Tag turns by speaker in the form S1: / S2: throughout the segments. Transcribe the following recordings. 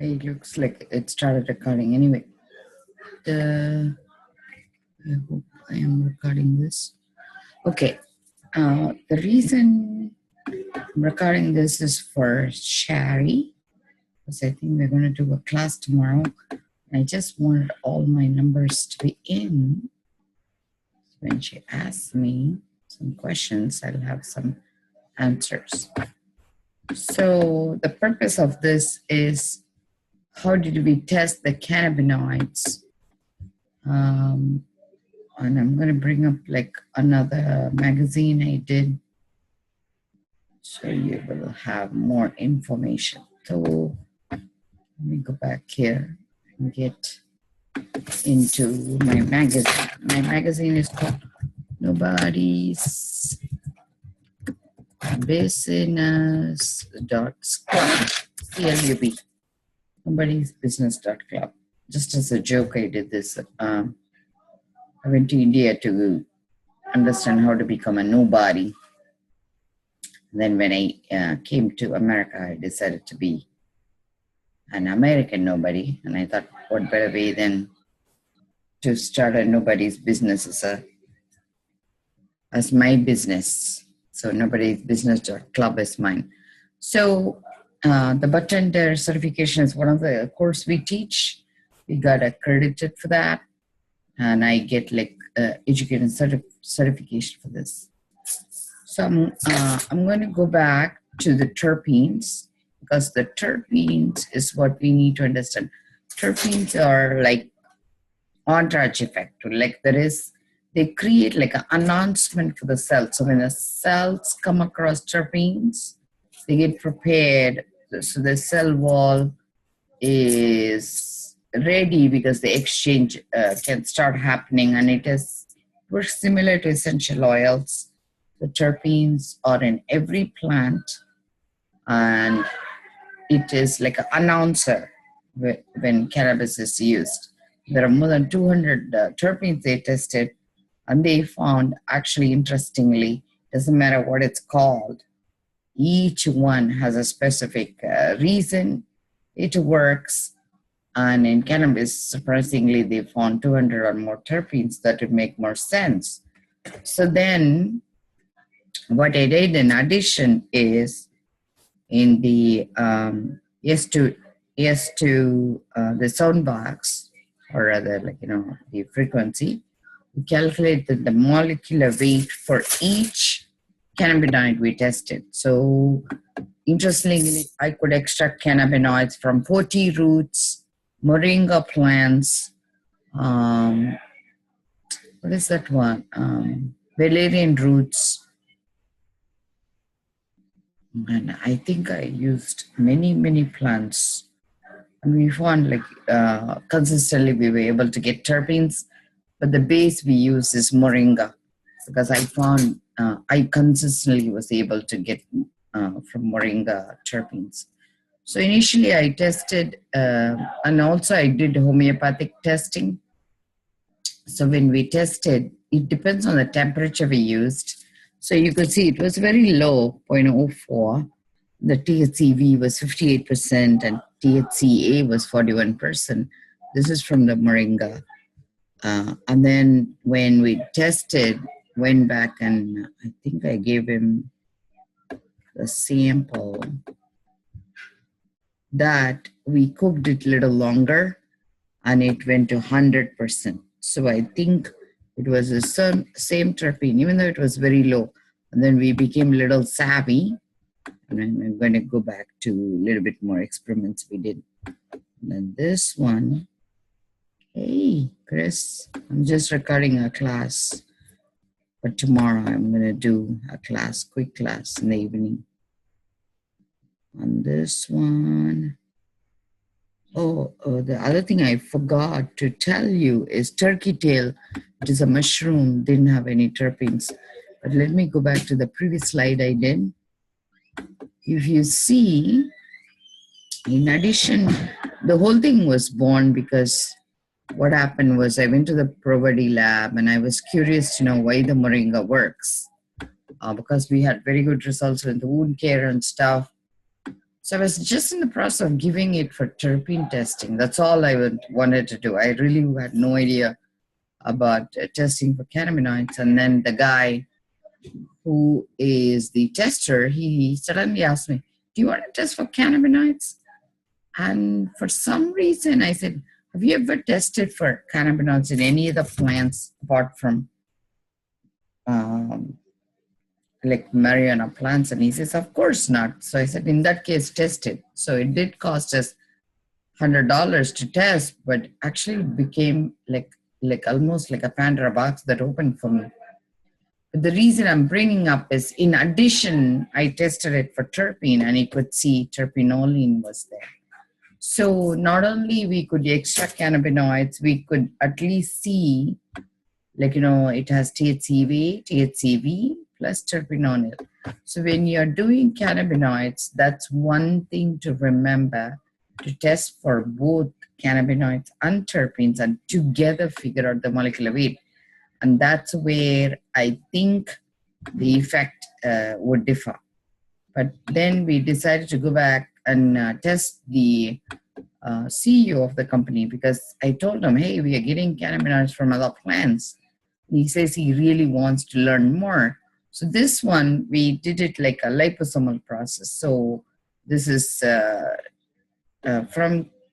S1: It looks like it started recording. Anyway, I hope I am recording this. Okay. The reason I'm recording this is for Sharry, because I think we're going to do a class tomorrow. I just wanted all my numbers to be in. When she asks me some questions, I'll have some answers. So the purpose of this is, how did we test the cannabinoids? And I'm going to bring up like another magazine I did, so you will have more information. So let me go back here and get into my magazine. My magazine is called Nobody's Business.club, CLUB. Nobody's Business.club. Just as a joke, I did this. I went to India to understand how to become a nobody. And then when I came to America, I decided to be an American nobody. And I thought, what better way than to start a nobody's business as my business. So Nobody's Business.club is mine. So the bartender certification is one of the course we teach. We got accredited for that. And I get like educated certification for this. So I'm going to go back to the terpenes, because the terpenes is what we need to understand. Terpenes are like entourage effect. Like they create like an announcement for the cells. So when the cells come across terpenes, they get prepared. So the cell wall is ready because the exchange can start happening, and works similar to essential oils. The terpenes are in every plant, and it is like an announcer when cannabis is used. There are more than 200 terpenes they tested, and they found, actually, interestingly, doesn't matter what it's called, each one has a specific reason it works. And in cannabis, surprisingly, they found 200 or more terpenes that would make more sense. So then what I did in addition is, in the the sound box, or rather the frequency, we calculated the molecular weight for each cannabinoid we tested. So interestingly, I could extract cannabinoids from 40 roots, moringa plants, what is that one? Valerian roots. And I think I used many plants. And we found consistently we were able to get terpenes, but the base we use is moringa, because I found I consistently was able to get from moringa terpenes. So initially I tested, and also I did homeopathic testing. So when we tested, it depends on the temperature we used. So you could see it was very low, 0.04. The THCV was 58% and THCA was 41%. This is from the moringa. And then when we tested, went back, and I think I gave him the sample that we cooked it a little longer, and it went to 100%. So I think it was the same terpene, even though it was very low. And then we became a little savvy. And I'm going to go back to a little bit more experiments we did. And then this one, hey, Chris, I'm just recording a class. But tomorrow I'm going to do a class, quick class in the evening. On this one, the other thing I forgot to tell you is turkey tail, which is a mushroom, didn't have any terpenes. But let me go back to the previous slide I did. If you see, in addition, the whole thing was born because what happened was I went to the Provadi lab and I was curious to know why the moringa works, because we had very good results with the wound care and stuff. So I was just in the process of giving it for terpene testing. That's all I wanted to do. I really had no idea about testing for cannabinoids. And then the guy who is the tester, he suddenly asked me, do you want to test for cannabinoids? And for some reason, I said, have you ever tested for cannabinoids in any of the plants apart from like marijuana plants? And he says, of course not. So I said, in that case, test it. So it did cost us $100 to test, but actually it became like almost like a Pandora box that opened for me. But the reason I'm bringing up is, in addition, I tested it for terpene, and you could see terpinolene was there. So not only we could extract cannabinoids, we could at least see, like, it has THCV, THCV plus terpinol. So when you're doing cannabinoids, that's one thing to remember, to test for both cannabinoids and terpenes and together figure out the molecular weight. And that's where I think the effect would differ. But then we decided to go back and test the CEO of the company, because I told him, hey, we are getting cannabinoids from other plants. And he says he really wants to learn more. So this one, we did it like a liposomal process. So this is from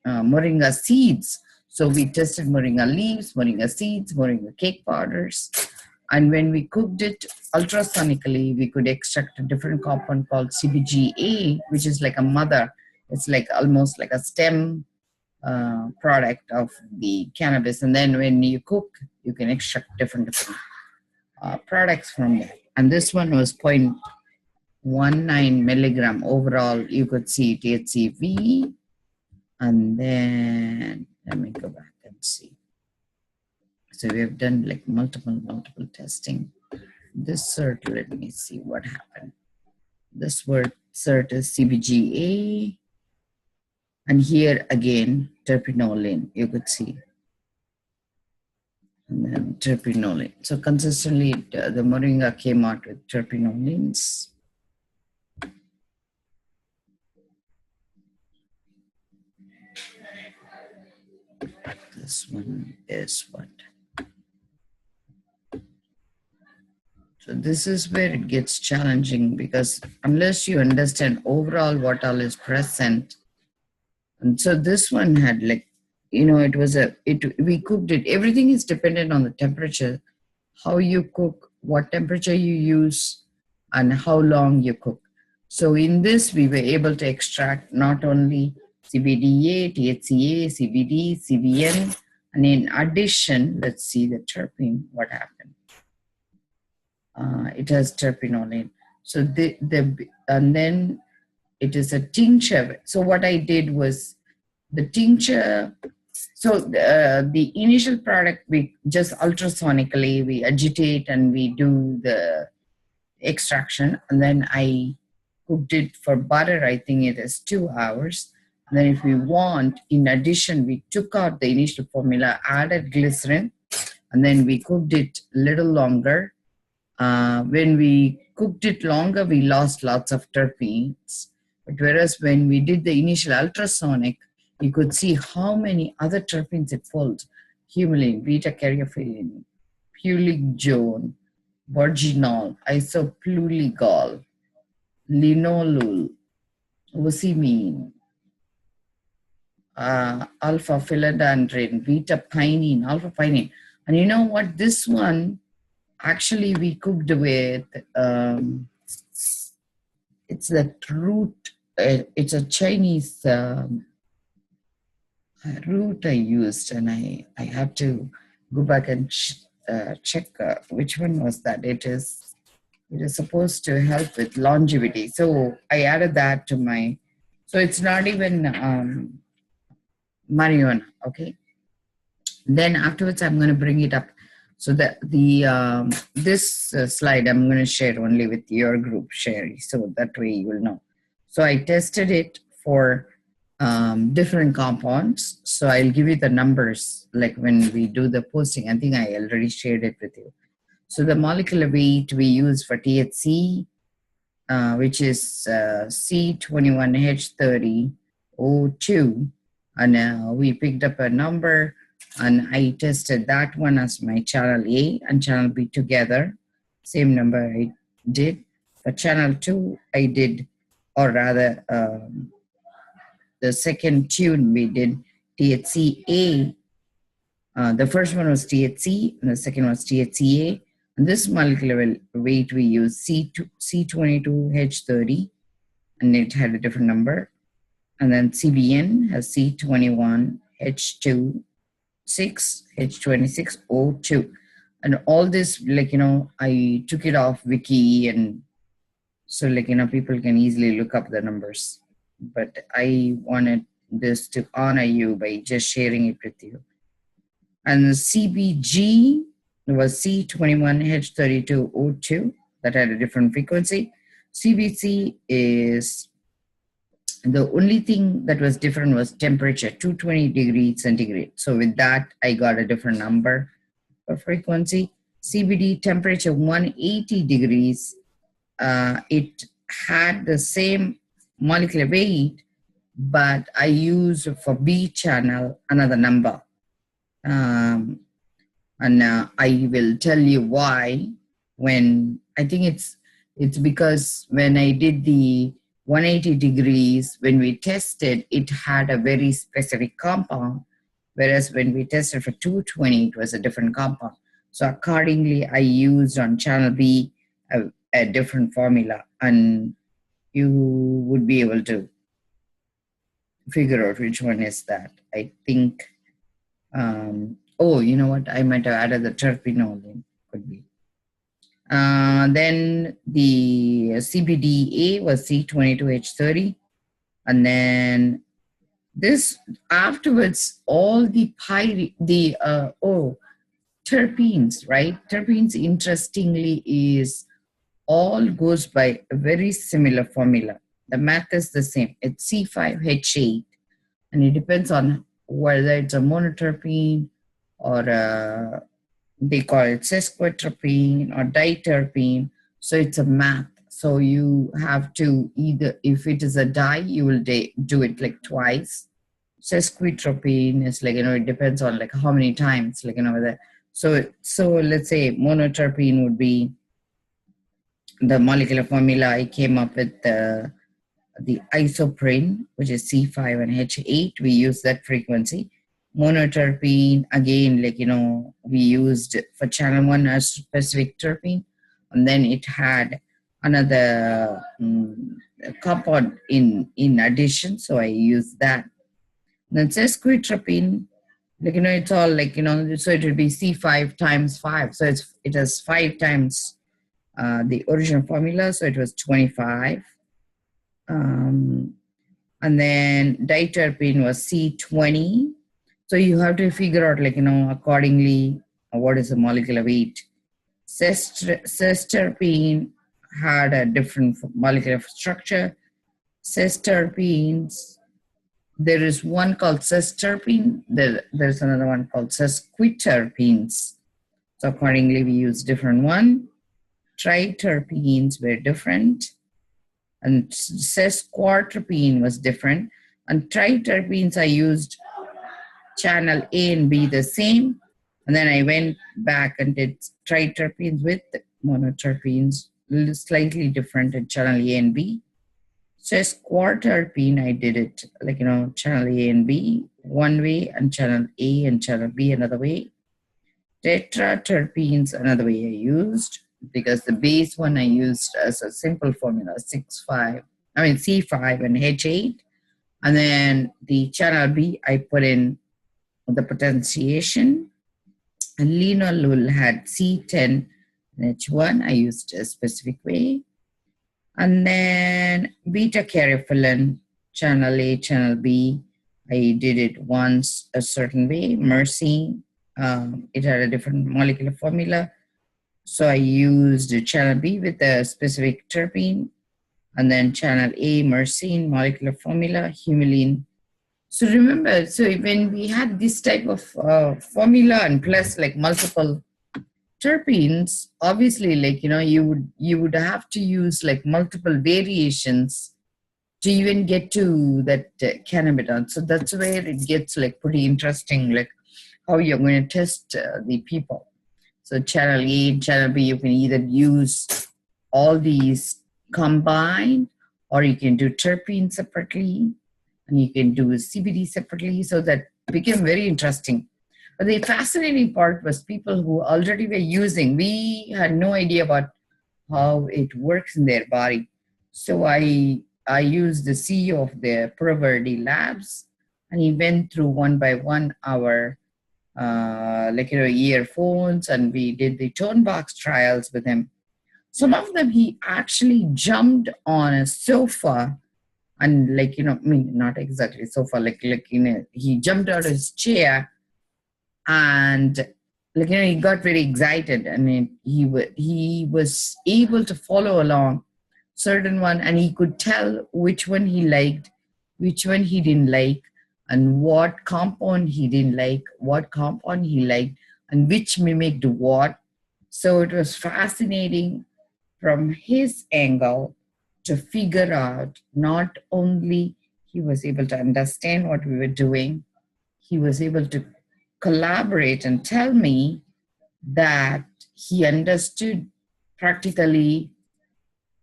S1: moringa seeds. So we tested moringa leaves, moringa seeds, moringa cake powders. And when we cooked it ultrasonically, we could extract a different compound called CBGA, which is like a mother. It's like almost like a stem product of the cannabis. And then when you cook, you can extract different products from that. And this one was 0.19 milligram overall. You could see THCV. And then let me go back and see. So we have done like multiple testing. This cert, let me see what happened. This word cert is CBGA. And here again, terpinolene, you could see. And then terpinolene. So consistently, the moringa came out with terpinolines. This one is what? So this is where it gets challenging, because unless you understand overall what all is present. And so this one had like, we cooked it. Everything is dependent on the temperature, how you cook, what temperature you use, and how long you cook. So in this, we were able to extract not only CBDA, THCA, CBD, CBN, and in addition, let's see the terpene, what happened. It has terpinolene. So and then it is a tincture. So what I did was the tincture. So the initial product, we just ultrasonically, we agitate and we do the extraction. And then I cooked it for butter. I think it is 2 hours. And then if we want, in addition, we took out the initial formula, added glycerin, and then we cooked it a little longer. When we cooked it longer, we lost lots of terpenes. But whereas when we did the initial ultrasonic, you could see how many other terpenes it pulled: humulene, beta-caryophyllene, puligone, virginol, isopluligol, linolol, ocimene, alpha-philodendrin, beta-pinene, alpha-pinene. And you know what? This one, actually, we cooked with, it's that root, it's a Chinese root I used, and I have to go back and check which one was that. It is supposed to help with longevity. So I added that to my, so it's not even marijuana, okay? Then afterwards, I'm going to bring it up. So this slide I'm going to share only with your group, Sharry, so that way you will know. So I tested it for different compounds. So I'll give you the numbers, like when we do the posting. I think I already shared it with you. So the molecular weight we use for THC which is C21H30O2. And we picked up a number, and I tested that one as my channel A and channel B together. Same number I did. For channel 2, I did, or rather, the second tune we did THC-A. The first one was THC, and the second was THC-A. And this molecular weight we use C22H30, and it had a different number. And then CBN has C21H26H26O2. And all this, I took it off Wiki, and so people can easily look up the numbers. But I wanted this to honor you by just sharing it with you. And the CBG was C21H32O2, that had a different frequency. CBC is, the only thing that was different was temperature, 220 degrees centigrade. So with that, I got a different number for frequency. CBD, temperature 180 degrees. It had the same molecular weight, but I used for B channel another number. And I will tell you why. When I think it's because when I did the 180 degrees, when we tested, it had a very specific compound, whereas when we tested for 220, it was a different compound. So accordingly, I used on channel B a different formula, and you would be able to figure out which one is that. I think, oh, you know what? I might have added the terpenol in, could be. Then the CBDA was C22H30. And then this afterwards, all the terpenes, right? Terpenes, interestingly, is all goes by a very similar formula. The math is the same. It's C5H8, and it depends on whether it's a monoterpene or they call it sesquiterpene or diterpene. So it's a math. So you have to either, if it is a di, you will do it like twice. Sesquiterpene is it depends on how many times, whether. So let's say monoterpene would be the molecular formula. I came up with the isoprene, which is C5 and H8. We use that frequency. Monoterpene, again, we used for channel 1 a specific terpene, and then it had another compound in addition, so I used that. Then sesquiterpene, it's all so it would be C5 times 5, so it has 5 times the original formula, so it was 25. And then diterpene was C20. So you have to figure out, accordingly, what is the molecular weight. Sesterpene had a different molecular structure. Sesterpenes, there is one called sesterpene. There's another one called sesquiterpenes. So accordingly, we use different one. Triterpenes were different. And sesquiterpene was different. And triterpenes, I used channel A and B the same. And then I went back and did triterpenes with monoterpenes, slightly different in channel A and B. Sesquiterpene, I did it channel A and B one way, and channel A and channel B another way. Tetraterpenes, another way I used, because the base one I used as a simple formula, C5 and H8. And then the channel B, I put in the potentiation. And linalool had C10 and H1. I used a specific way. And then beta caryophylline, channel A, channel B, I did it once a certain way. Mercy, it had a different molecular formula. So I used channel B with a specific terpene, and then channel A, myrcene, molecular formula, humulene. So remember, so when we had this type of formula and plus multiple terpenes, obviously, like, you would have to use like multiple variations to even get to that cannabinoid. So that's where it gets like pretty interesting, like how you're going to test the people. So channel A and channel B, you can either use all these combined, or you can do terpenes separately, and you can do CBD separately. So that became very interesting. But the fascinating part was people who already were using, we had no idea about how it works in their body. So I used the CEO of the Proverde Labs, and he went through one by one our earphones, and we did the tone box trials with him. Some of them he actually jumped on a sofa, and not exactly sofa, he jumped out of his chair, and he got very excited, and he was able to follow along certain one, and he could tell which one he liked, which one he didn't like, and what compound he didn't like, what compound he liked, and which mimicked what. So it was fascinating from his angle to figure out, not only he was able to understand what we were doing, he was able to collaborate and tell me that he understood practically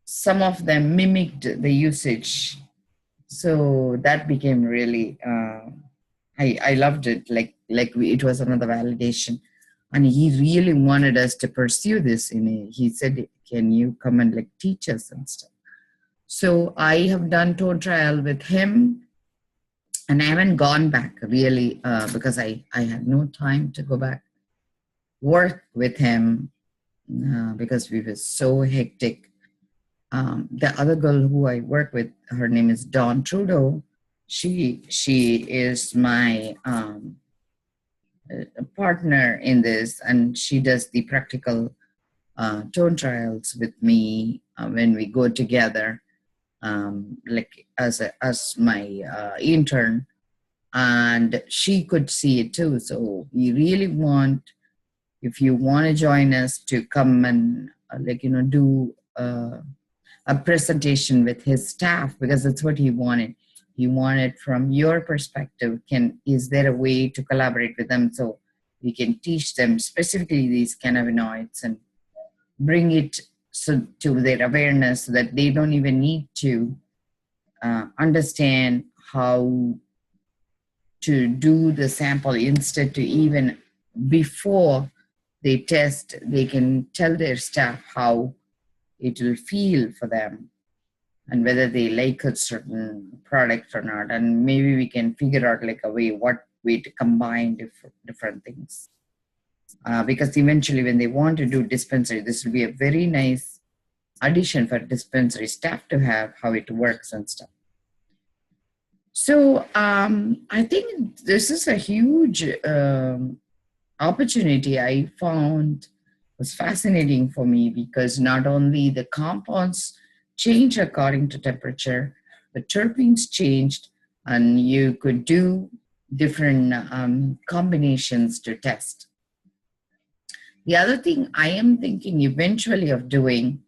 S1: some of them mimicked the usage. So that became really, I loved it. It was another validation. And he really wanted us to pursue this. He said, can you come and teach us and stuff? So I have done tone trial with him, and I haven't gone back really because I had no time to go back work with him because we were so hectic. The other girl who I work with, her name is Dawn Trudeau. She is my partner in this, and she does the practical tone trials with me when we go together, as my intern, and she could see it too. So we really want, if you want to join us, to come and do a presentation with his staff, because that's what he wanted. He wanted from your perspective, is there a way to collaborate with them so we can teach them specifically these cannabinoids and bring it to their awareness, so that they don't even need to understand how to do the sample. Instead, to even before they test, they can tell their staff how it will feel for them and whether they like a certain product or not. And maybe we can figure out what way to combine different things. Because eventually when they want to do dispensary, this will be a very nice addition for dispensary staff to have, how it works and stuff. So I think this is a huge opportunity I found was fascinating for me, because not only the compounds change according to temperature, the terpenes changed, and you could do different combinations to test. The other thing I am thinking eventually of doing,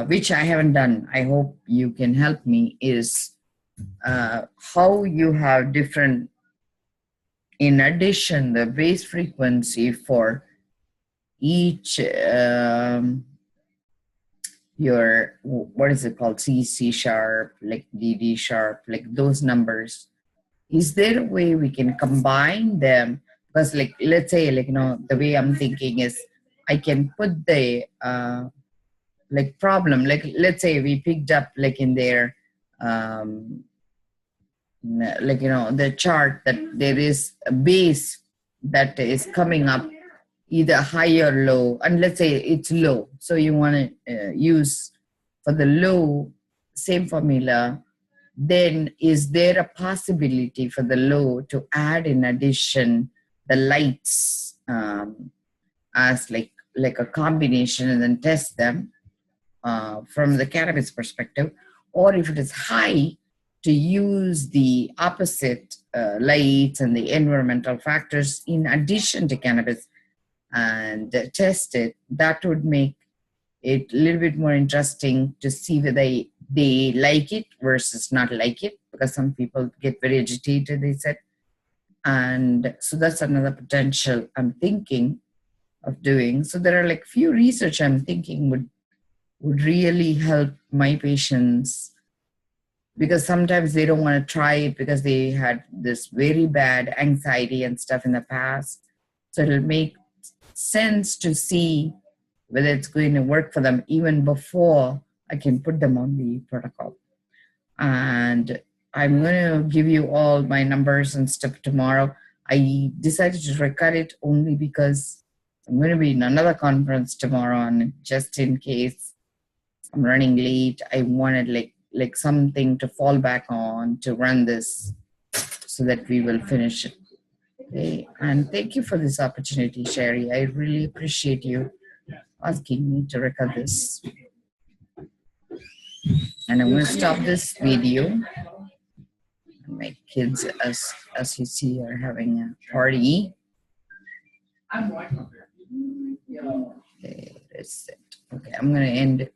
S1: which I haven't done, I hope you can help me, is how you have different, in addition, the base frequency for each your, what is it called, C sharp, D sharp, those numbers. Is there a way we can combine them? Because let's say the way I'm thinking is, I can put the problem, let's say we picked up in their the chart, that there is a base that is coming up either high or low, and let's say it's low, so you want to use for the low same formula. Then is there a possibility for the low to add in addition the lights as a combination, and then test them from the cannabis perspective? Or if it is high, to use the opposite lights and the environmental factors in addition to cannabis. and test it, that would make it a little bit more interesting to see whether they like it versus not like it, because some people get very agitated, they said. And so that's another potential I'm thinking of doing. So there are like few research I'm thinking would really help my patients, because sometimes they don't want to try it because they had this very bad anxiety and stuff in the past. So it'll make sense to see whether it's going to work for them even before I can put them on the protocol. And I'm going to give you all my numbers and stuff tomorrow. I decided to record it only because I'm going to be in another conference tomorrow, and just in case I'm running late, I wanted like something to fall back on to run this so that we will finish it. Okay. And thank you for this opportunity, Sharry. I really appreciate you asking me to record this. And I'm going to stop this video. My kids, as you see, are having a party. Okay, that's it. Okay, I'm going to end it.